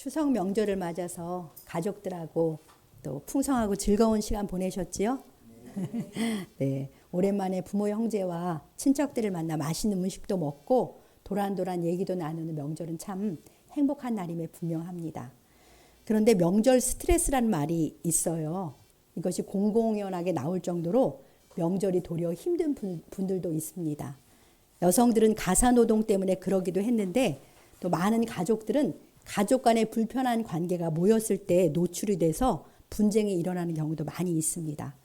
추석 명절을 맞아서 가족들하고 또 풍성하고 즐거운 시간 보내셨지요? 네, 오랜만에 부모 형제와 친척들을 만나 맛있는 음식도 먹고 도란도란 얘기도 나누는 명절은 참 행복한 날임에 분명합니다. 그런데 명절 스트레스라는 말이 있어요. 이것이 공공연하게 나올 정도로 명절이 도리어 힘든 분들도 있습니다. 여성들은 가사노동 때문에 그러기도 했는데 또 많은 가족들은 가족 간의 불편한 관계가 모였을 때 노출이 돼서 분쟁이 일어나는 경우도 많이 있습니다.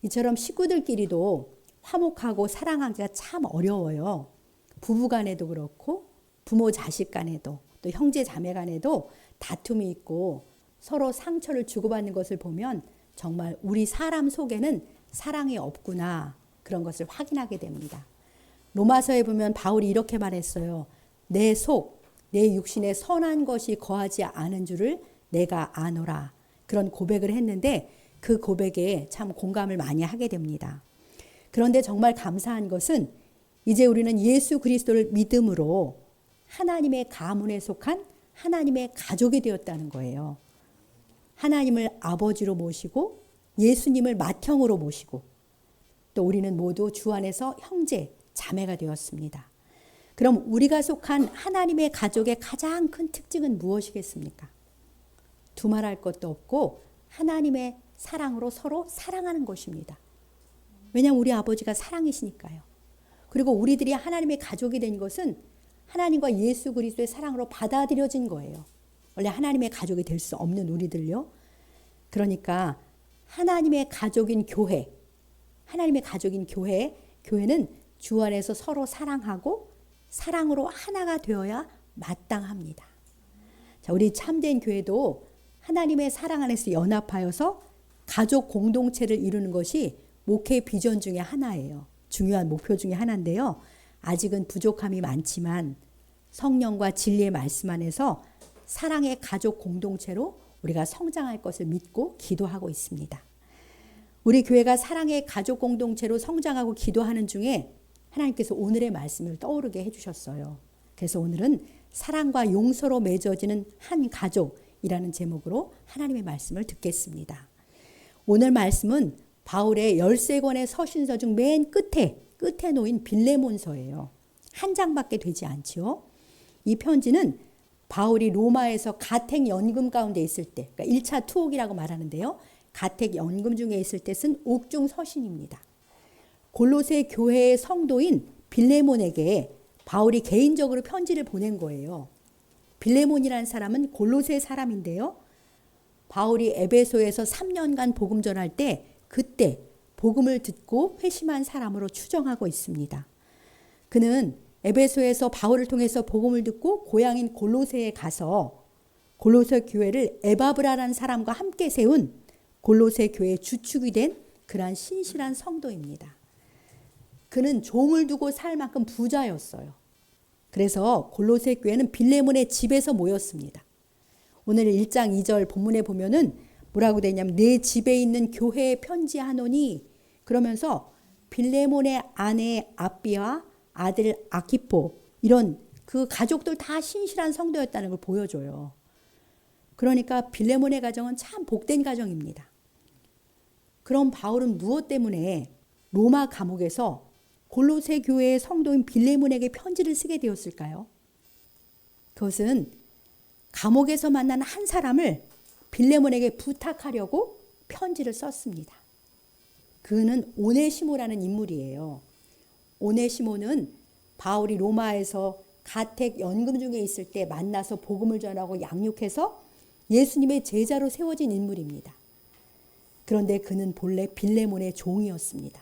이처럼 식구들끼리도 화목하고 사랑하기가 참 어려워요. 부부 간에도 그렇고 부모 자식 간에도 또 형제 자매 간에도 다툼이 있고 서로 상처를 주고받는 것을 보면 정말 우리 사람 속에는 사랑이 없구나 그런 것을 확인하게 됩니다. 로마서에 보면 바울이 이렇게 말했어요. 내 속, 내 육신에 선한 것이 거하지 않은 줄을 내가 아노라. 그런 고백을 했는데 그 고백에 참 공감을 많이 하게 됩니다. 그런데 정말 감사한 것은 이제 우리는 예수 그리스도를 믿음으로 하나님의 가문에 속한 하나님의 가족이 되었다는 거예요. 하나님을 아버지로 모시고 예수님을 맏형으로 모시고 또 우리는 모두 주 안에서 형제, 자매가 되었습니다. 그럼 우리가 속한 하나님의 가족의 가장 큰 특징은 무엇이겠습니까? 두말할 것도 없고 하나님의 사랑으로 서로 사랑하는 것입니다. 왜냐하면 우리 아버지가 사랑이시니까요. 그리고 우리들이 하나님의 가족이 된 것은 하나님과 예수 그리스도의 사랑으로 받아들여진 거예요. 원래 하나님의 가족이 될 수 없는 우리들요. 그러니까 하나님의 가족인 교회, 하나님의 가족인 교회는 주 안에서 서로 사랑하고 사랑으로 하나가 되어야 마땅합니다. 자, 우리 참된 교회도 하나님의 사랑 안에서 연합하여서 가족 공동체를 이루는 것이 목회 비전 중에 하나예요. 중요한 목표 중에 하나인데요. 아직은 부족함이 많지만 성령과 진리의 말씀 안에서 사랑의 가족 공동체로 우리가 성장할 것을 믿고 기도하고 있습니다. 우리 교회가 사랑의 가족 공동체로 성장하고 기도하는 중에 하나님께서 오늘의 말씀을 떠오르게 해주셨어요. 그래서 오늘은 사랑과 용서로 맺어지는 한 가족이라는 제목으로 하나님의 말씀을 듣겠습니다. 오늘 말씀은 바울의 13권의 서신서 중 맨 끝에 놓인 빌레몬서예요. 한 장밖에 되지 않지요. 이 편지는 바울이 로마에서 가택 연금 가운데 있을 때, 그러니까 1차 투옥이라고 말하는데요. 가택 연금 중에 있을 때 쓴 옥중 서신입니다. 골로새 교회의 성도인 빌레몬에게 바울이 개인적으로 편지를 보낸 거예요. 빌레몬이라는 사람은 골로새 사람인데요. 바울이 에베소에서 3년간 복음 전할 때 그때 복음을 듣고 회심한 사람으로 추정하고 있습니다. 그는 에베소에서 바울을 통해서 복음을 듣고 고향인 골로새에 가서 골로새 교회를 에바브라라는 사람과 함께 세운 골로새 교회의 주축이 된 그러한 신실한 성도입니다. 그는 종을 두고 살 만큼 부자였어요. 그래서 골로새 교회는 빌레몬의 집에서 모였습니다. 오늘 1장 2절 본문에 보면은 뭐라고 되냐면 내 집에 있는 교회에 편지하노니 그러면서 빌레몬의 아내 아비와 아들 아키포 이런 그 가족들 다 신실한 성도였다는 걸 보여줘요. 그러니까 빌레몬의 가정은 참 복된 가정입니다. 그럼 바울은 무엇 때문에 로마 감옥에서 골로새 교회의 성도인 빌레몬에게 편지를 쓰게 되었을까요? 그것은 감옥에서 만난 한 사람을 빌레몬에게 부탁하려고 편지를 썼습니다. 그는 오네시모라는 인물이에요. 오네시모는 바울이 로마에서 가택 연금 중에 있을 때 만나서 복음을 전하고 양육해서 예수님의 제자로 세워진 인물입니다. 그런데 그는 본래 빌레몬의 종이었습니다.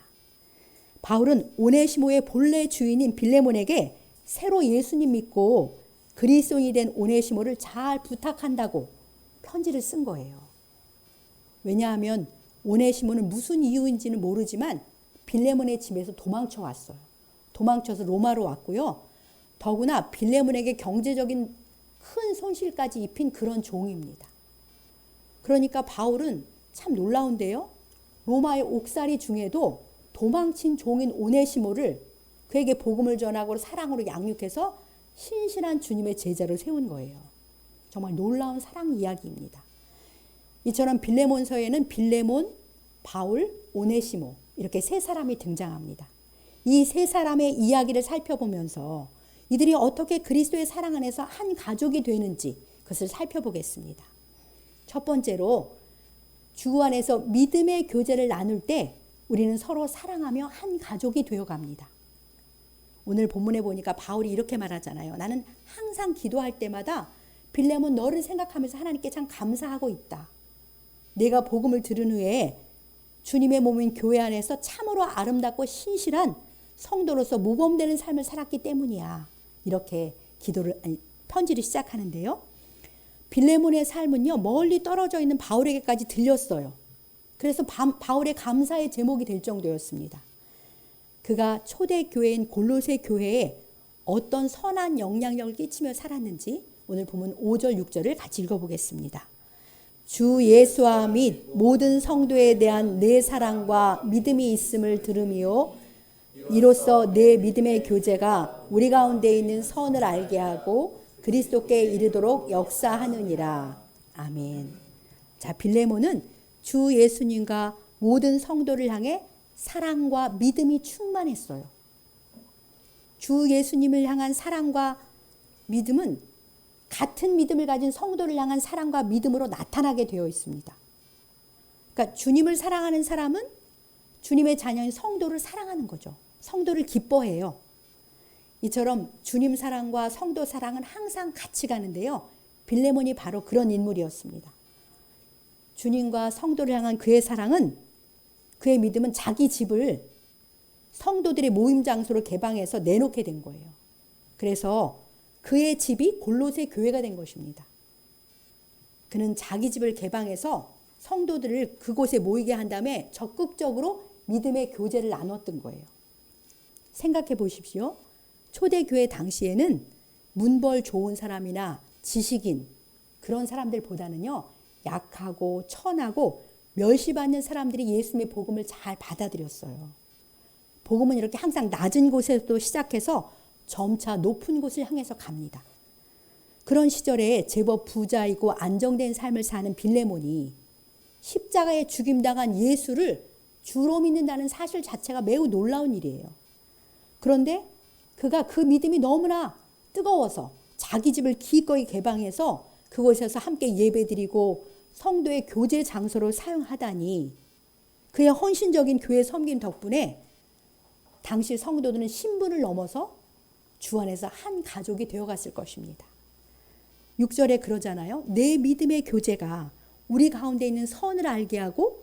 바울은 오네시모의 본래 주인인 빌레몬에게 새로 예수님 믿고 그리스도인이 된 오네시모를 잘 부탁한다고 편지를 쓴 거예요. 왜냐하면 오네시모는 무슨 이유인지는 모르지만 빌레몬의 집에서 도망쳐 왔어요. 도망쳐서 로마로 왔고요. 더구나 빌레몬에게 경제적인 큰 손실까지 입힌 그런 종입니다. 그러니까 바울은 참 놀라운데요. 로마의 옥살이 중에도 도망친 종인 오네시모를 그에게 복음을 전하고 사랑으로 양육해서 신실한 주님의 제자로 세운 거예요. 정말 놀라운 사랑 이야기입니다. 이처럼 빌레몬서에는 빌레몬, 바울, 오네시모 이렇게 세 사람이 등장합니다. 이 세 사람의 이야기를 살펴보면서 이들이 어떻게 그리스도의 사랑 안에서 한 가족이 되는지 그것을 살펴보겠습니다. 첫 번째로 주 안에서 믿음의 교제를 나눌 때 우리는 서로 사랑하며 한 가족이 되어갑니다. 오늘 본문에 보니까 바울이 이렇게 말하잖아요. 나는 항상 기도할 때마다 빌레몬 너를 생각하면서 하나님께 참 감사하고 있다. 내가 복음을 들은 후에 주님의 몸인 교회 안에서 참으로 아름답고 신실한 성도로서 모범되는 삶을 살았기 때문이야. 이렇게 편지를 시작하는데요. 빌레몬의 삶은요, 멀리 떨어져 있는 바울에게까지 들렸어요. 그래서 바울의 감사의 제목이 될 정도였습니다. 그가 초대교회인 골로새 교회에 어떤 선한 영향력을 끼치며 살았는지 오늘 보면 5절, 6절을 같이 읽어보겠습니다. 주 예수와 및 모든 성도에 대한 내 사랑과 믿음이 있음을 들으며 이로써 내 믿음의 교제가 우리 가운데 있는 선을 알게 하고 그리스도께 이르도록 역사하느니라. 아멘. 자, 빌레몬은 주 예수님과 모든 성도를 향해 사랑과 믿음이 충만했어요. 주 예수님을 향한 사랑과 믿음은 같은 믿음을 가진 성도를 향한 사랑과 믿음으로 나타나게 되어 있습니다. 그러니까 주님을 사랑하는 사람은 주님의 자녀인 성도를 사랑하는 거죠. 성도를 기뻐해요. 이처럼 주님 사랑과 성도 사랑은 항상 같이 가는데요. 빌레몬이 바로 그런 인물이었습니다. 주님과 성도를 향한 그의 사랑은, 그의 믿음은 자기 집을 성도들의 모임 장소로 개방해서 내놓게 된 거예요. 그래서 그의 집이 골로새 교회가 된 것입니다. 그는 자기 집을 개방해서 성도들을 그곳에 모이게 한 다음에 적극적으로 믿음의 교제를 나눴던 거예요. 생각해 보십시오. 초대교회 당시에는 문벌 좋은 사람이나 지식인 그런 사람들보다는요, 약하고 천하고 멸시받는 사람들이 예수님의 복음을 잘 받아들였어요. 복음은 이렇게 항상 낮은 곳에서 시작해서 점차 높은 곳을 향해서 갑니다. 그런 시절에 제법 부자이고 안정된 삶을 사는 빌레몬이 십자가에 죽임당한 예수를 주로 믿는다는 사실 자체가 매우 놀라운 일이에요. 그런데 그가 그 믿음이 너무나 뜨거워서 자기 집을 기꺼이 개방해서 그곳에서 함께 예배드리고 성도의 교제 장소로 사용하다니, 그의 헌신적인 교회 섬김 덕분에 당시 성도들은 신분을 넘어서 주 안에서 한 가족이 되어갔을 것입니다. 6절에 그러잖아요. 내 믿음의 교제가 우리 가운데 있는 선을 알게 하고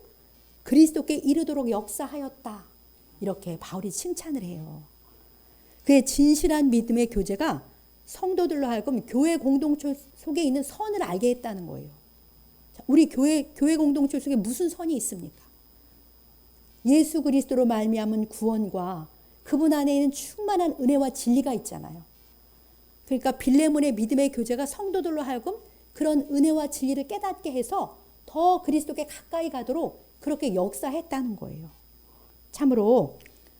그리스도께 이르도록 역사하였다. 이렇게 바울이 칭찬을 해요. 그의 진실한 믿음의 교제가 성도들로 하여금 교회 공동체 속에 있는 선을 알게 했다는 거예요. 우리 교회 공동체 속에 무슨 선이 있습니까? 예수 그리스도로 말미암은 구원과 그분 안에 있는 충만한 은혜와 진리가 있잖아요. 그러니까 빌레몬의 믿음의 교제가 성도들로 하여금 그런 은혜와 진리를 깨닫게 해서 더 그리스도께 가까이 가도록 그렇게 역사했다는 거예요. 참으로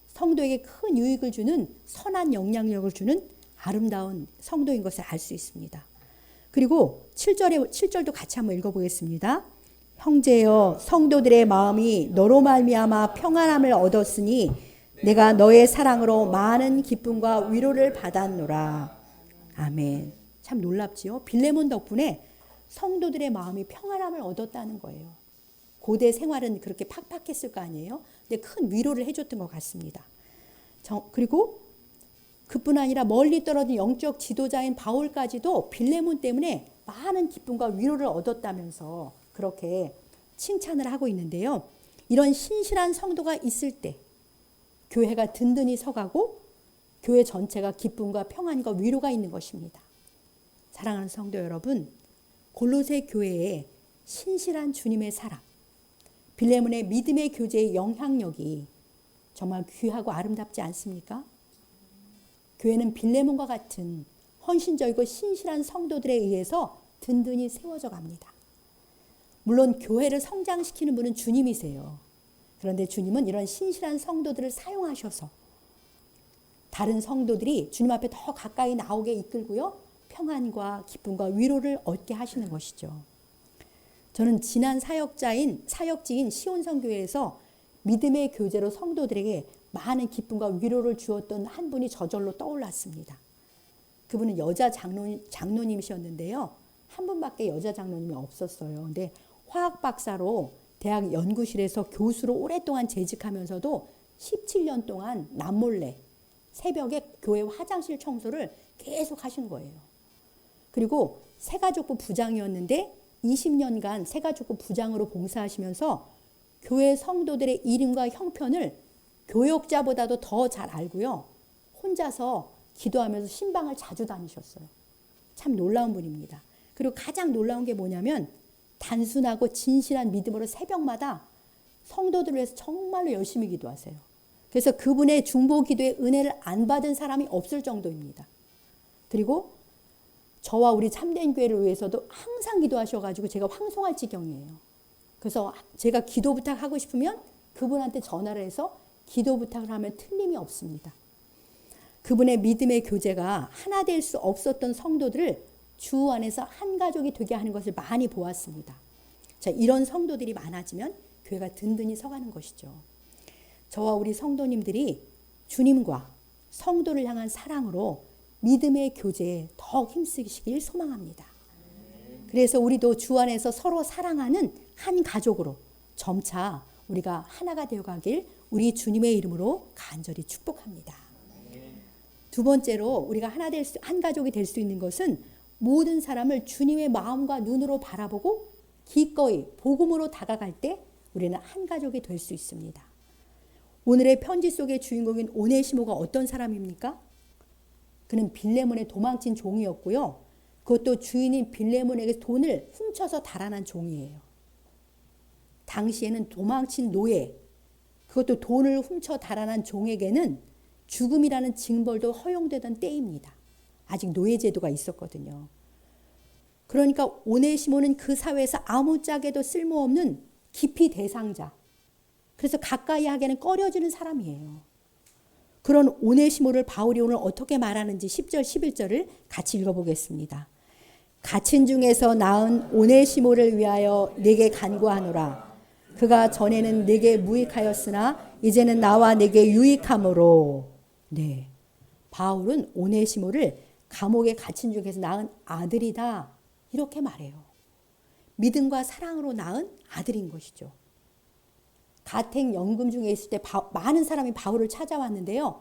성도에게 큰 유익을 주는, 선한 영향력을 주는 아름다운 성도인 것을 알 수 있습니다. 그리고 7절도 같이 한번 읽어보겠습니다. 형제여, 성도들의 마음이 너로 말미암아 평안함을 얻었으니 내가 너의 사랑으로 많은 기쁨과 위로를 받았노라. 아멘. 참 놀랍지요? 빌레몬 덕분에 성도들의 마음이 평안함을 얻었다는 거예요. 고대 생활은 그렇게 팍팍했을 거 아니에요? 근데 큰 위로를 해줬던 것 같습니다. 그리고 그뿐 아니라 멀리 떨어진 영적 지도자인 바울까지도 빌레몬 때문에 많은 기쁨과 위로를 얻었다면서 그렇게 칭찬을 하고 있는데요. 이런 신실한 성도가 있을 때 교회가 든든히 서가고 교회 전체가 기쁨과 평안과 위로가 있는 것입니다. 사랑하는 성도 여러분, 골로새 교회에 신실한 주님의 사랑, 빌레몬의 믿음의 교제의 영향력이 정말 귀하고 아름답지 않습니까? 교회는 빌레몬과 같은 헌신적이고 신실한 성도들에 의해서 든든히 세워져 갑니다. 물론 교회를 성장시키는 분은 주님이세요. 그런데 주님은 이런 신실한 성도들을 사용하셔서 다른 성도들이 주님 앞에 더 가까이 나오게 이끌고요, 평안과 기쁨과 위로를 얻게 하시는 것이죠. 저는 지난 사역지인 시온성교회에서 믿음의 교제로 성도들에게 많은 기쁨과 위로를 주었던 한 분이 저절로 떠올랐습니다. 그분은 여자 장로님이셨는데요. 한 분밖에 여자 장로님이 없었어요. 근데 화학 박사로 대학 연구실에서 교수로 오랫동안 재직하면서도 17년 동안 남몰래 새벽에 교회 화장실 청소를 계속 하신 거예요. 그리고 새가족부 부장이었는데 20년간 새가족부 부장으로 봉사하시면서 교회 성도들의 이름과 형편을 교역자보다도 더 잘 알고요. 혼자서 기도하면서 신방을 자주 다니셨어요. 참 놀라운 분입니다. 그리고 가장 놀라운 게 뭐냐면 단순하고 진실한 믿음으로 새벽마다 성도들을 위해서 정말로 열심히 기도하세요. 그래서 그분의 중보 기도의 은혜를 안 받은 사람이 없을 정도입니다. 그리고 저와 우리 참된 교회를 위해서도 항상 기도하셔가지고 제가 황송할 지경이에요. 그래서 제가 기도 부탁하고 싶으면 그분한테 전화를 해서 기도 부탁을 하면 틀림이 없습니다. 그분의 믿음의 교제가 하나 될 수 없었던 성도들을 주 안에서 한 가족이 되게 하는 것을 많이 보았습니다. 자, 이런 성도들이 많아지면 교회가 든든히 서가는 것이죠. 저와 우리 성도님들이 주님과 성도를 향한 사랑으로 믿음의 교제에 더 힘쓰시길 소망합니다. 그래서 우리도 주 안에서 서로 사랑하는 한 가족으로 점차 우리가 하나가 되어가길 우리 주님의 이름으로 간절히 축복합니다. 두 번째로 우리가 한 가족이 될 수 있는 것은 모든 사람을 주님의 마음과 눈으로 바라보고 기꺼이 복음으로 다가갈 때 우리는 한 가족이 될 수 있습니다. 오늘의 편지 속의 주인공인 오네시모가 어떤 사람입니까? 그는 빌레몬의 도망친 종이었고요. 그것도 주인인 빌레몬에게 돈을 훔쳐서 달아난 종이에요. 당시에는 도망친 노예, 그것도 돈을 훔쳐 달아난 종에게는 죽음이라는 징벌도 허용되던 때입니다. 아직 노예제도가 있었거든요. 그러니까 오네시모는 그 사회에서 아무짝에도 쓸모없는 기피 대상자, 그래서 가까이 하기에는 꺼려지는 사람이에요. 그런 오네시모를 바울이 오늘 어떻게 말하는지 10절 11절을 같이 읽어보겠습니다. 갇힌 중에서 낳은 오네시모를 위하여 내게 간구하노라. 그가 전에는 내게 무익하였으나 이제는 나와 내게 유익함으로. 네, 바울은 오네시모를 감옥에 갇힌 중에서 낳은 아들이다 이렇게 말해요. 믿음과 사랑으로 낳은 아들인 것이죠. 가택 연금 중에 있을 때 많은 사람이 바울을 찾아왔는데요.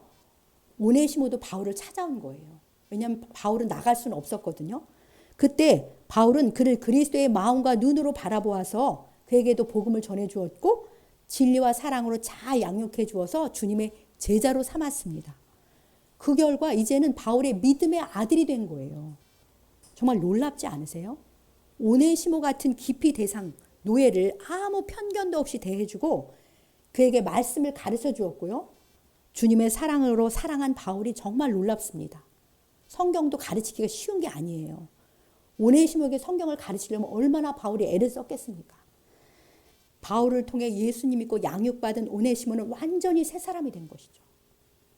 오네시모도 바울을 찾아온 거예요. 왜냐하면 바울은 나갈 수는 없었거든요. 그때 바울은 그를 그리스도의 마음과 눈으로 바라보아서 그에게도 복음을 전해주었고 진리와 사랑으로 잘 양육해 주어서 주님의 제자로 삼았습니다. 그 결과 이제는 바울의 믿음의 아들이 된 거예요. 정말 놀랍지 않으세요? 오네시모 같은 기피 대상 노예를 아무 편견도 없이 대해주고 그에게 말씀을 가르쳐 주었고요. 주님의 사랑으로 사랑한 바울이 정말 놀랍습니다. 성경도 가르치기가 쉬운 게 아니에요. 오네시모에게 성경을 가르치려면 얼마나 바울이 애를 썼겠습니까? 바울을 통해 예수님 믿고 양육받은 오네시모는 완전히 새 사람이 된 것이죠.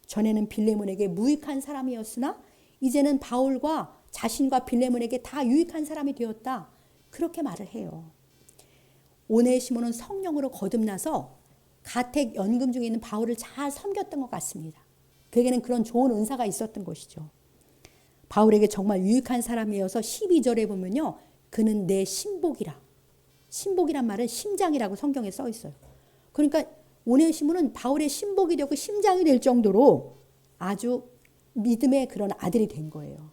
전에는 빌레몬에게 무익한 사람이었으나 이제는 바울과 자신과 빌레몬에게 다 유익한 사람이 되었다. 그렇게 말을 해요. 오네시모는 성령으로 거듭나서 가택 연금 중에 있는 바울을 잘 섬겼던 것 같습니다. 그에게는 그런 좋은 은사가 있었던 것이죠. 바울에게 정말 유익한 사람이어서 12절에 보면요. 그는 내 신복이라. 신복이란 말은 심장이라고 성경에 써 있어요. 그러니까 오네시모는 바울의 신복이 되고 심장이 될 정도로 아주 믿음의 그런 아들이 된 거예요.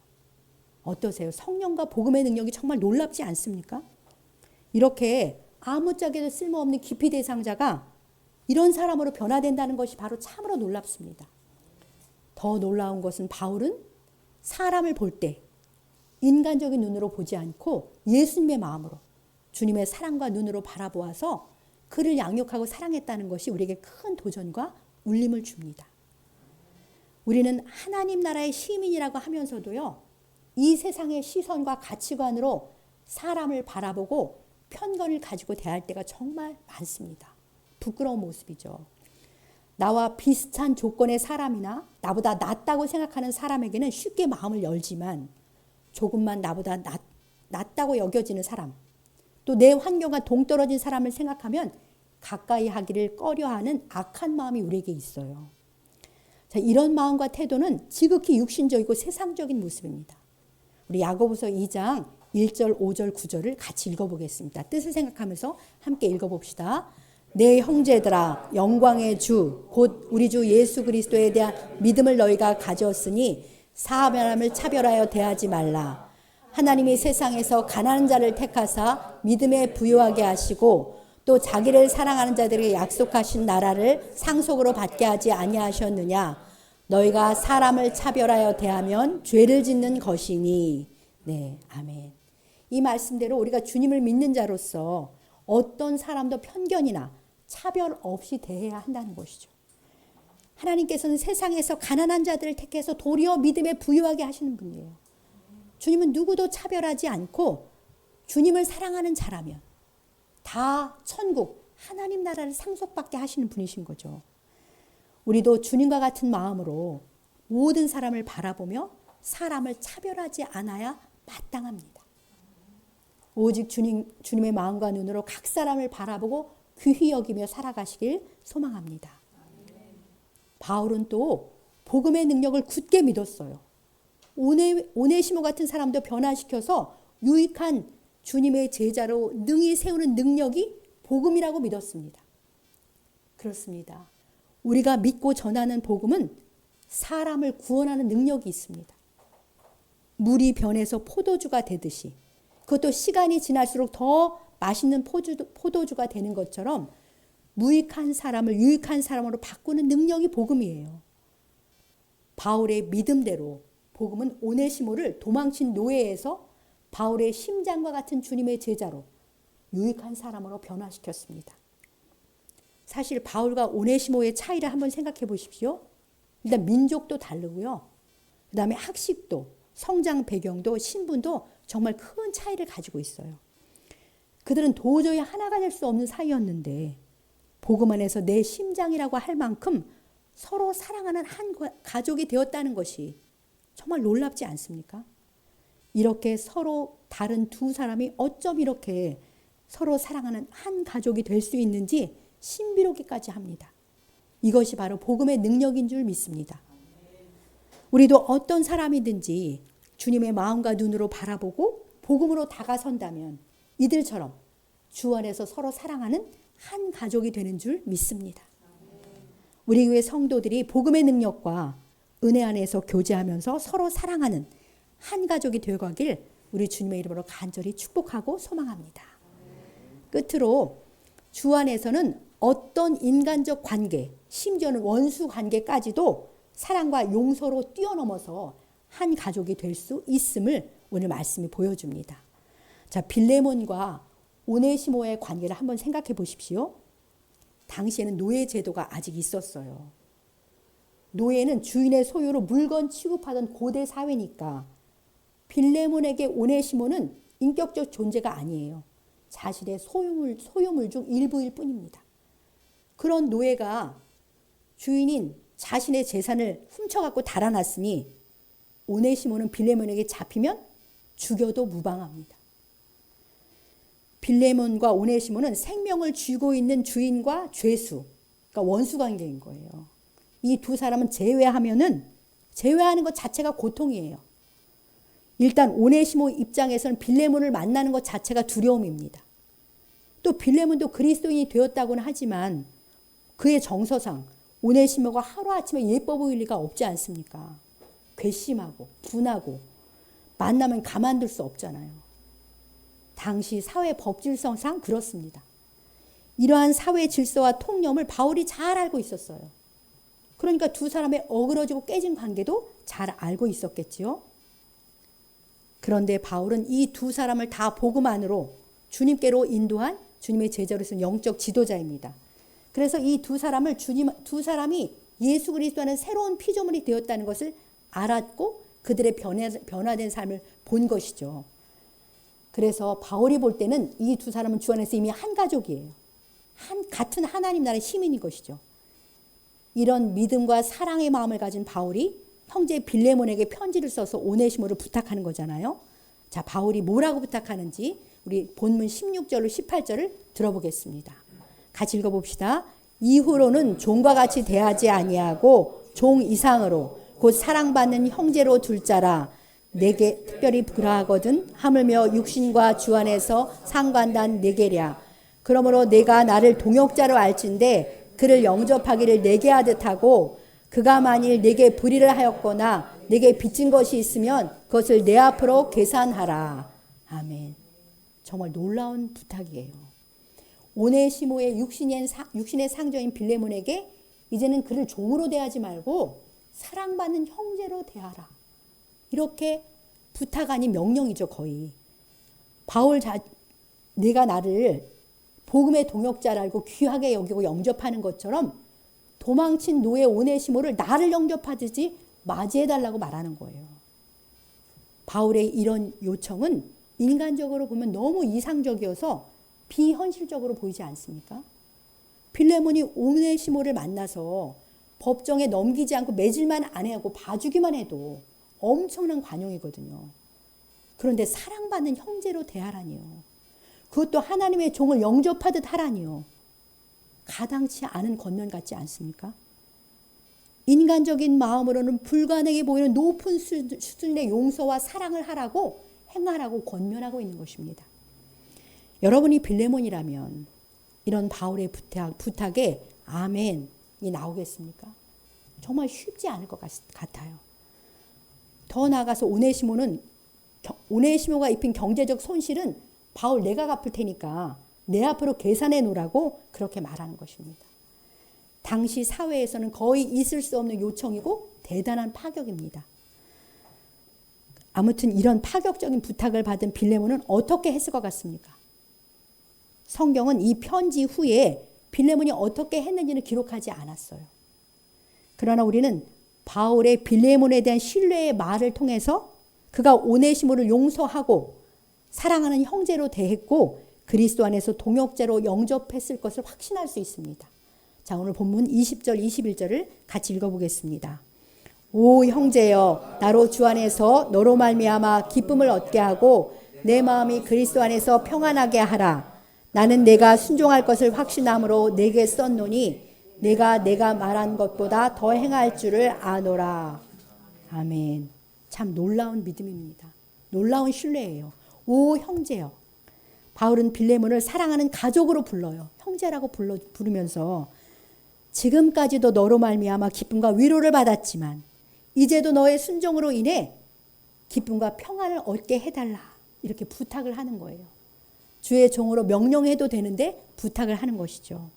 어떠세요? 성령과 복음의 능력이 정말 놀랍지 않습니까? 이렇게 아무짝에도 쓸모없는 기피 대상자가 이런 사람으로 변화된다는 것이 바로 참으로 놀랍습니다. 더 놀라운 것은 바울은 사람을 볼 때 인간적인 눈으로 보지 않고 예수님의 마음으로 주님의 사랑과 눈으로 바라보아서 그를 양육하고 사랑했다는 것이 우리에게 큰 도전과 울림을 줍니다. 우리는 하나님 나라의 시민이라고 하면서도요. 이 세상의 시선과 가치관으로 사람을 바라보고 편견을 가지고 대할 때가 정말 많습니다. 부끄러운 모습이죠. 나와 비슷한 조건의 사람이나 나보다 낫다고 생각하는 사람에게는 쉽게 마음을 열지만 조금만 나보다 낫다고 여겨지는 사람, 또 내 환경과 동떨어진 사람을 생각하면 가까이 하기를 꺼려하는 악한 마음이 우리에게 있어요. 자, 이런 마음과 태도는 지극히 육신적이고 세상적인 모습입니다. 우리 야고보서 2장 1절, 5절, 9절을 같이 읽어보겠습니다. 뜻을 생각하면서 함께 읽어봅시다. 내 형제들아, 영광의 주 곧 우리 주 예수 그리스도에 대한 믿음을 너희가 가졌으니 사람을 차별하여 대하지 말라. 하나님이 세상에서 가난한 자를 택하사 믿음에 부유하게 하시고 또 자기를 사랑하는 자들에게 약속하신 나라를 상속으로 받게 하지 아니하셨느냐. 너희가 사람을 차별하여 대하면 죄를 짓는 것이니. 네, 아멘. 이 말씀대로 우리가 주님을 믿는 자로서 어떤 사람도 편견이나 차별 없이 대해야 한다는 것이죠. 하나님께서는 세상에서 가난한 자들을 택해서 도리어 믿음에 부유하게 하시는 분이에요. 주님은 누구도 차별하지 않고 주님을 사랑하는 자라면 다 천국, 하나님 나라를 상속받게 하시는 분이신 거죠. 우리도 주님과 같은 마음으로 모든 사람을 바라보며 사람을 차별하지 않아야 마땅합니다. 오직 주님의 마음과 눈으로 각 사람을 바라보고 귀히 여기며 살아가시길 소망합니다. 바울은 또 복음의 능력을 굳게 믿었어요. 오네시모 같은 사람도 변화시켜서 유익한 주님의 제자로 능히 세우는 능력이 복음이라고 믿었습니다. 그렇습니다. 우리가 믿고 전하는 복음은 사람을 구원하는 능력이 있습니다. 물이 변해서 포도주가 되듯이, 그것도 시간이 지날수록 더 맛있는 포도주가 되는 것처럼 무익한 사람을 유익한 사람으로 바꾸는 능력이 복음이에요. 바울의 믿음대로 복음은 오네시모를 도망친 노예에서 바울의 심장과 같은 주님의 제자로 유익한 사람으로 변화시켰습니다. 사실 바울과 오네시모의 차이를 한번 생각해 보십시오. 일단 민족도 다르고요. 그 다음에 학식도, 성장 배경도, 신분도 정말 큰 차이를 가지고 있어요. 그들은 도저히 하나가 될 수 없는 사이였는데 복음 안에서 내 심장이라고 할 만큼 서로 사랑하는 한 가족이 되었다는 것이 정말 놀랍지 않습니까? 이렇게 서로 다른 두 사람이 어쩜 이렇게 서로 사랑하는 한 가족이 될 수 있는지 신비롭기까지 합니다. 이것이 바로 복음의 능력인 줄 믿습니다. 우리도 어떤 사람이든지 주님의 마음과 눈으로 바라보고 복음으로 다가선다면 이들처럼 주 안에서 서로 사랑하는 한 가족이 되는 줄 믿습니다. 우리 교회 성도들이 복음의 능력과 은혜 안에서 교제하면서 서로 사랑하는 한 가족이 되어가길 우리 주님의 이름으로 간절히 축복하고 소망합니다. 끝으로 주 안에서는 어떤 인간적 관계, 심지어는 원수 관계까지도 사랑과 용서로 뛰어넘어서 한 가족이 될 수 있음을 오늘 말씀이 보여줍니다. 자, 빌레몬과 오네시모의 관계를 한번 생각해 보십시오. 당시에는 노예 제도가 아직 있었어요. 노예는 주인의 소유로 물건 취급하던 고대 사회니까 빌레몬에게 오네시모는 인격적 존재가 아니에요. 자신의 소유물 중 일부일 뿐입니다. 그런 노예가 주인인 자신의 재산을 훔쳐갖고 달아났으니 오네시모는 빌레몬에게 잡히면 죽여도 무방합니다. 빌레몬과 오네시모는 생명을 쥐고 있는 주인과 죄수, 그러니까 원수 관계인 거예요. 이 두 사람은 제외하는 것 자체가 고통이에요. 일단 오네시모 입장에서는 빌레몬을 만나는 것 자체가 두려움입니다. 또 빌레몬도 그리스도인이 되었다고는 하지만 그의 정서상 오네시모가 하루아침에 예뻐 보일 리가 없지 않습니까? 괘씸하고 분하고 만나면 가만둘 수 없잖아요. 당시 사회 법질서상 그렇습니다. 이러한 사회 질서와 통념을 바울이 잘 알고 있었어요. 그러니까 두 사람의 어그러지고 깨진 관계도 잘 알고 있었겠지요. 그런데 바울은 이 두 사람을 다 복음 안으로 주님께로 인도한 주님의 제자로서 영적 지도자입니다. 그래서 이 두 사람이 예수 그리스도라는 새로운 피조물이 되었다는 것을 알았고 그들의 변화된 삶을 본 것이죠. 그래서 바울이 볼 때는 이 두 사람은 주 안에서 이미 한 가족이에요. 같은 하나님 나라의 시민인 것이죠. 이런 믿음과 사랑의 마음을 가진 바울이 형제 빌레몬에게 편지를 써서 오네시모를 부탁하는 거잖아요. 자, 바울이 뭐라고 부탁하는지 우리 본문 16절로 18절을 들어보겠습니다. 같이 읽어봅시다. 이후로는 종과 같이 대하지 아니하고 종 이상으로 곧 사랑받는 형제로 둘 자라. 내게 특별히 그러하거든 하물며 육신과 주 안에서 상관단 네게랴. 그러므로 내가 나를 동역자로 알진대 그를 영접하기를 내게 하듯 하고 그가 만일 내게 불의를 하였거나 내게 빚진 것이 있으면 그것을 내 앞으로 계산하라. 아멘. 정말 놀라운 부탁이에요. 오네시모의 육신의 상정인 빌레몬에게 이제는 그를 종으로 대하지 말고 사랑받는 형제로 대하라. 이렇게 부탁 아닌 명령이죠, 거의. 내가 나를 복음의 동역자라고 귀하게 여기고 영접하는 것처럼 도망친 노예 오네시모를 나를 영접하듯이 맞이해달라고 말하는 거예요. 바울의 이런 요청은 인간적으로 보면 너무 이상적이어서 비현실적으로 보이지 않습니까? 빌레몬이 오네시모를 만나서 법정에 넘기지 않고 매질만 안 하고 봐주기만 해도 엄청난 관용이거든요. 그런데 사랑받는 형제로 대하라니요. 그것도 하나님의 종을 영접하듯 하라니요. 가당치 않은 권면 같지 않습니까? 인간적인 마음으로는 불가능해 보이는 높은 수준의 용서와 사랑을 하라고 행하라고 권면하고 있는 것입니다. 여러분이 빌레몬이라면 이런 바울의 부탁에 아멘이 나오겠습니까? 정말 쉽지 않을 것 같아요. 더 나아가서 오네시모가 입힌 경제적 손실은 바울 내가 갚을 테니까 내 앞으로 계산해 놓으라고 그렇게 말하는 것입니다. 당시 사회에서는 거의 있을 수 없는 요청이고 대단한 파격입니다. 아무튼 이런 파격적인 부탁을 받은 빌레몬은 어떻게 했을 것 같습니까? 성경은 이 편지 후에 빌레몬이 어떻게 했는지는 기록하지 않았어요. 그러나 우리는 바울의 빌레몬에 대한 신뢰의 말을 통해서 그가 오네시모를 용서하고 사랑하는 형제로 대했고 그리스도 안에서 동역자로 영접했을 것을 확신할 수 있습니다. 자, 오늘 본문 20절, 21절을 같이 읽어보겠습니다. 오 형제여, 나로 주 안에서 너로 말미암아 기쁨을 얻게 하고 내 마음이 그리스도 안에서 평안하게 하라. 나는 내가 순종할 것을 확신함으로 내게 썼노니 내가 말한 것보다 더 행할 줄을 아노라. 아멘. 참 놀라운 믿음입니다. 놀라운 신뢰예요. 오 형제여. 바울은 빌레몬을 사랑하는 가족으로 불러요. 형제라고 부르면서 지금까지도 너로 말미암아 기쁨과 위로를 받았지만 이제도 너의 순종으로 인해 기쁨과 평안을 얻게 해달라. 이렇게 부탁을 하는 거예요. 주의 종으로 명령해도 되는데 부탁을 하는 것이죠.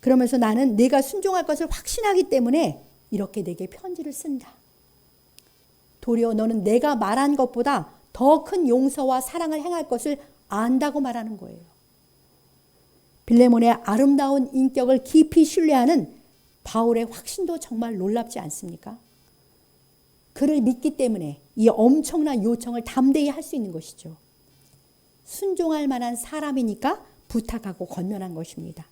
그러면서 나는 내가 순종할 것을 확신하기 때문에 이렇게 내게 편지를 쓴다. 도리어 너는 내가 말한 것보다 더 큰 용서와 사랑을 행할 것을 안다고 말하는 거예요. 빌레몬의 아름다운 인격을 깊이 신뢰하는 바울의 확신도 정말 놀랍지 않습니까? 그를 믿기 때문에 이 엄청난 요청을 담대히 할 수 있는 것이죠. 순종할 만한 사람이니까 부탁하고 권면한 것입니다.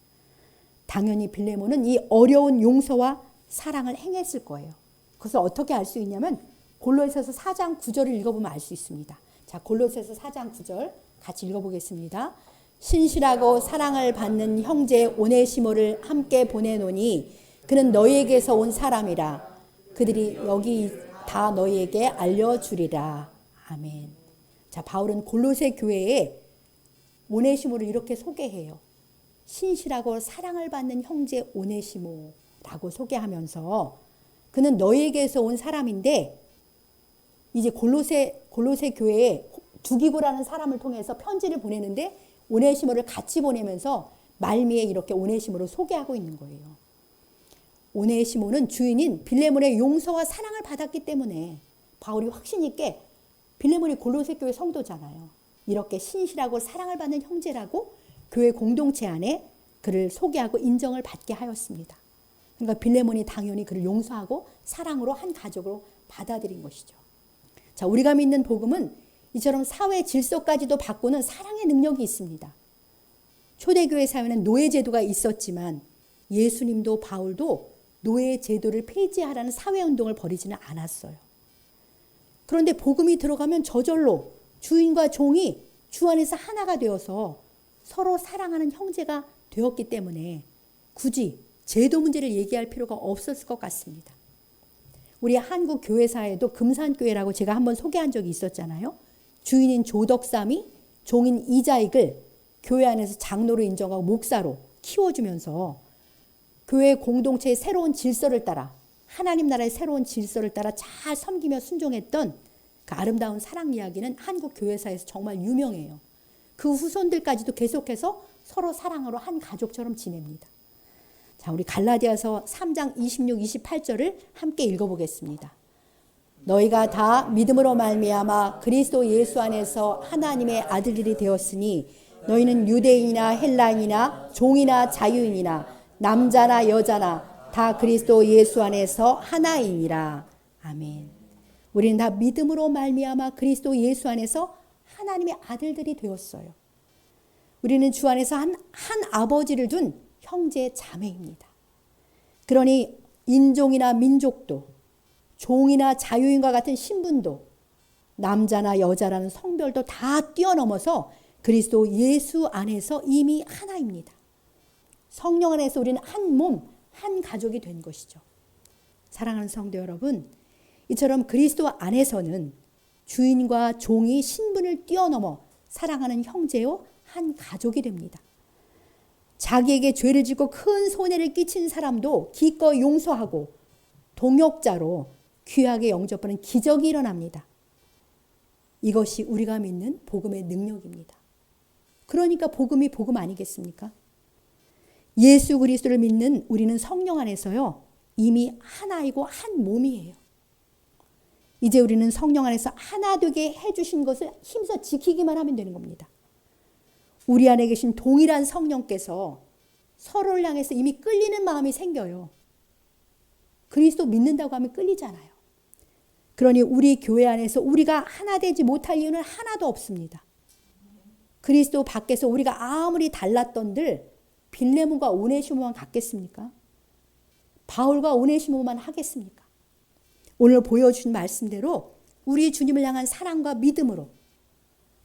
당연히 빌레몬은 이 어려운 용서와 사랑을 행했을 거예요. 그것을 어떻게 알 수 있냐면 골로새서 4장 9절을 읽어보면 알 수 있습니다. 자, 골로새서 4장 9절 같이 읽어보겠습니다. 신실하고 사랑을 받는 형제 오네시모를 함께 보내노니 그는 너희에게서 온 사람이라. 그들이 여기 다 너희에게 알려주리라. 아멘. 자, 바울은 골로새 교회에 오네시모를 이렇게 소개해요. 신실하고 사랑을 받는 형제 오네시모라고 소개하면서 그는 너희에게서 온 사람인데 이제 골로새 교회에 두기고라는 사람을 통해서 편지를 보내는데 오네시모를 같이 보내면서 말미에 이렇게 오네시모를 소개하고 있는 거예요. 오네시모는 주인인 빌레몬의 용서와 사랑을 받았기 때문에 바울이 확신 있게 빌레몬이 골로새 교회 성도잖아요. 이렇게 신실하고 사랑을 받는 형제라고 교회 공동체 안에 그를 소개하고 인정을 받게 하였습니다. 그러니까 빌레몬이 당연히 그를 용서하고 사랑으로 한 가족으로 받아들인 것이죠. 자, 우리가 믿는 복음은 이처럼 사회 질서까지도 바꾸는 사랑의 능력이 있습니다. 초대교회 사회는 노예제도가 있었지만 예수님도 바울도 노예 제도를 폐지하라는 사회운동을 벌이지는 않았어요. 그런데 복음이 들어가면 저절로 주인과 종이 주 안에서 하나가 되어서 서로 사랑하는 형제가 되었기 때문에 굳이 제도 문제를 얘기할 필요가 없었을 것 같습니다. 우리 한국 교회사에도 금산교회라고 제가 한번 소개한 적이 있었잖아요. 주인인 조덕삼이 종인 이자익을 교회 안에서 장로로 인정하고 목사로 키워주면서 교회 공동체의 새로운 질서를 따라 하나님 나라의 새로운 질서를 따라 잘 섬기며 순종했던 그 아름다운 사랑 이야기는 한국 교회사에서 정말 유명해요. 그 후손들까지도 계속해서 서로 사랑으로 한 가족처럼 지냅니다. 자, 우리 갈라디아서 3장 26, 28절을 함께 읽어보겠습니다. 너희가 다 믿음으로 말미암아 그리스도 예수 안에서 하나님의 아들들이 되었으니 너희는 유대인이나 헬라인이나 종이나 자유인이나 남자나 여자나 다 그리스도 예수 안에서 하나이니라. 아멘. 우리는 다 믿음으로 말미암아 그리스도 예수 안에서 하나님의 아들들이 되었어요. 우리는 주 안에서 한 아버지를 둔 형제 자매입니다. 그러니 인종이나 민족도 종이나 자유인과 같은 신분도 남자나 여자라는 성별도 다 뛰어넘어서 그리스도 예수 안에서 이미 하나입니다. 성령 안에서 우리는 한 몸, 한 가족이 된 것이죠. 사랑하는 성도 여러분, 이처럼 그리스도 안에서는 주인과 종이 신분을 뛰어넘어 사랑하는 형제요 한 가족이 됩니다. 자기에게 죄를 짓고 큰 손해를 끼친 사람도 기꺼이 용서하고 동역자로 귀하게 영접하는 기적이 일어납니다. 이것이 우리가 믿는 복음의 능력입니다. 그러니까 복음이 복음 아니겠습니까? 예수 그리스도를 믿는 우리는 성령 안에서요 이미 하나이고 한 몸이에요. 이제 우리는 성령 안에서 하나 되게 해주신 것을 힘써 지키기만 하면 되는 겁니다. 우리 안에 계신 동일한 성령께서 서로를 향해서 이미 끌리는 마음이 생겨요. 그리스도 믿는다고 하면 끌리잖아요. 그러니 우리 교회 안에서 우리가 하나 되지 못할 이유는 하나도 없습니다. 그리스도 밖에서 우리가 아무리 달랐던들 빌레몬과 오네시모만 같겠습니까? 바울과 오네시모만 하겠습니까? 오늘 보여준 말씀대로 우리 주님을 향한 사랑과 믿음으로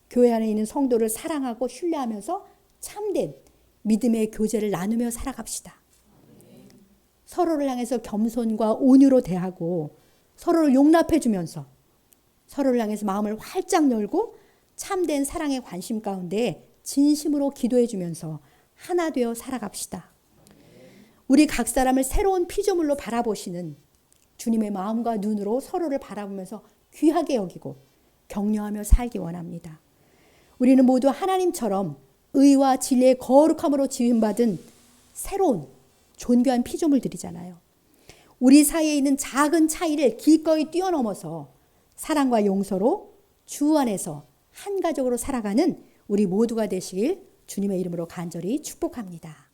교회 안에 있는 성도를 사랑하고 신뢰하면서 참된 믿음의 교제를 나누며 살아갑시다. 서로를 향해서 겸손과 온유로 대하고 서로를 용납해 주면서 서로를 향해서 마음을 활짝 열고 참된 사랑의 관심 가운데 진심으로 기도해 주면서 하나 되어 살아갑시다. 우리 각 사람을 새로운 피조물로 바라보시는 주님의 마음과 눈으로 서로를 바라보면서 귀하게 여기고 격려하며 살기 원합니다. 우리는 모두 하나님처럼 의와 진리의 거룩함으로 지음받은 새로운 존귀한 피조물들이잖아요. 우리 사이에 있는 작은 차이를 기꺼이 뛰어넘어서 사랑과 용서로 주 안에서 한 가족으로 살아가는 우리 모두가 되시길 주님의 이름으로 간절히 축복합니다.